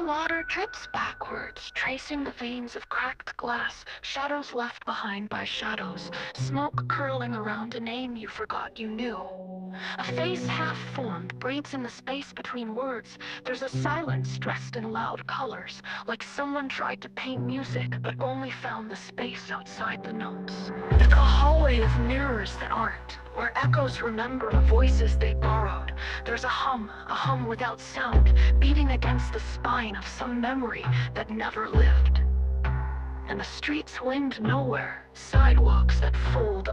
water drips backwards, tracing the veins of cracked glass, shadows left behind by shadows, smoke curling around a name you forgot you knew. A face half-formed breathes in the space between words. There's a silence dressed in loud colors, like someone tried to paint music but only found the space outside the notes. A hallway of mirrors that aren't, where echoes remember the voices they borrowed. There's a hum without sound, beating against the spine of some memory that never lived. And the streets wind nowhere, sidewalks that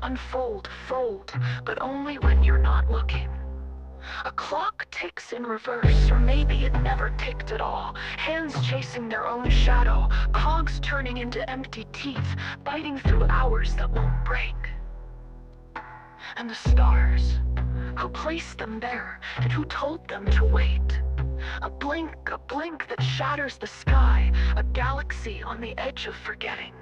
unfold, fold, but only when you're not looking. A clock ticks in reverse, or maybe it never ticked at all. Hands chasing their own shadow, cogs turning into empty teeth, biting through hours that won't break. And the stars, who placed them there, and who told them to wait. A blink that shatters the sky, a galaxy on the edge of forgetting.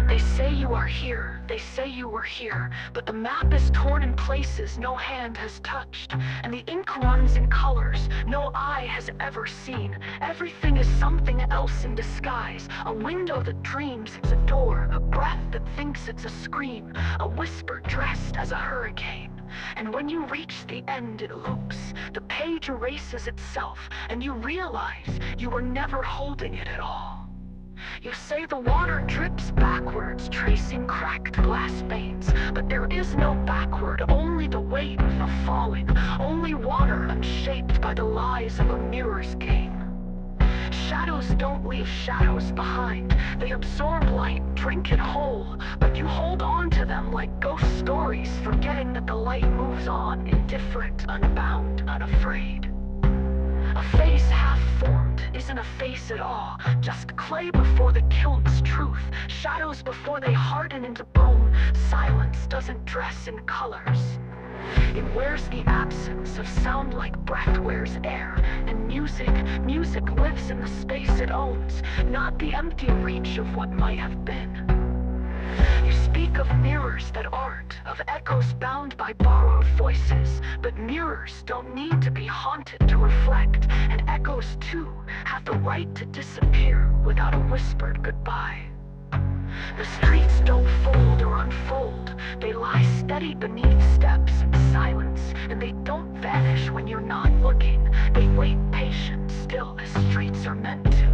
They say you are here, they say you were here, but the map is torn in places no hand has touched, and the ink runs in colors no eye has ever seen. Everything is something else in disguise, a window that dreams it's a door, a breath that thinks it's a scream, a whisper dressed as a hurricane. And when you reach the end, it loops. The page erases itself, and you realize you were never holding it at all. You say the water drips backwards, tracing cracked glass veins, but there is no backward, only the weight of falling, only water unshaped by the lies of a mirror's game. Shadows don't leave shadows behind. They absorb light, drink it whole, but you hold on to them like ghost stories, forgetting that the light moves on, indifferent, unbound, unafraid. A face half-formed isn't a face at all, just clay before the kiln's truth, shadows before they harden into bone. Silence doesn't dress in colors. It wears the absence of sound like breath wears air, and music lives in the space it owns, not the empty reach of what might have been. You speak of mirrors that aren't, of echoes bound by borrowed voices, but mirrors don't need to be haunted to reflect, and echoes too have the right to disappear without a whispered goodbye. The streets don't fold or unfold, they lie steady beneath steps and silence, and they don't vanish when you're not looking. They wait patient, still as streets are meant to.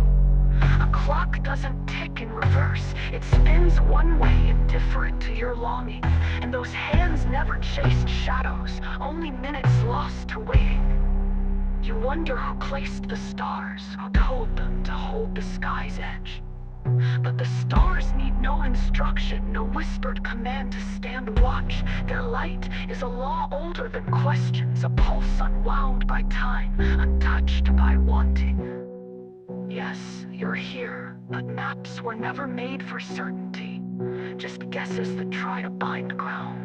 A clock doesn't tick in reverse, it spins one way, indifferent to your longing, and those hands never chased shadows, only minutes lost to waiting. You wonder who placed the stars, who told them to hold the sky's edge. But the stars need no instruction, no whispered command to stand watch. Their light is a law older than questions, a pulse unwound by time, untouched by wanting. Yes, you're here, but maps were never made for certainty, just guesses that try to bind ground.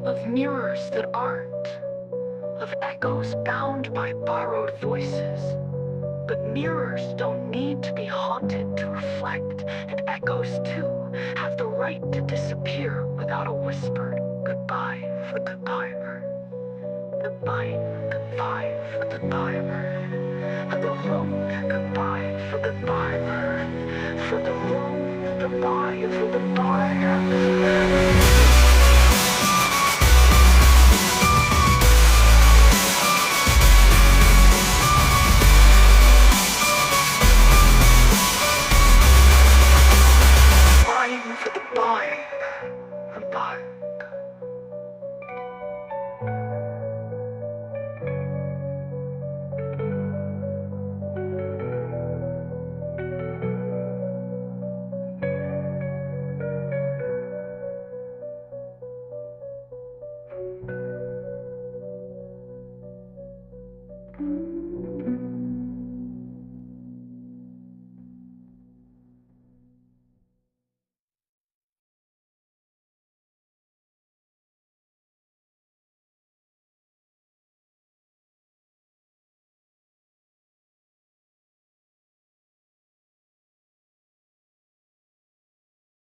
Of mirrors that aren't, of echoes bound by borrowed voices. But mirrors don't need to be haunted to reflect, and echoes too have the right to disappear without a whispered goodbye for the goodbye, goodbye for the goodbye, for the road, goodbye for the goodbye, for the road, goodbye for the goodbye.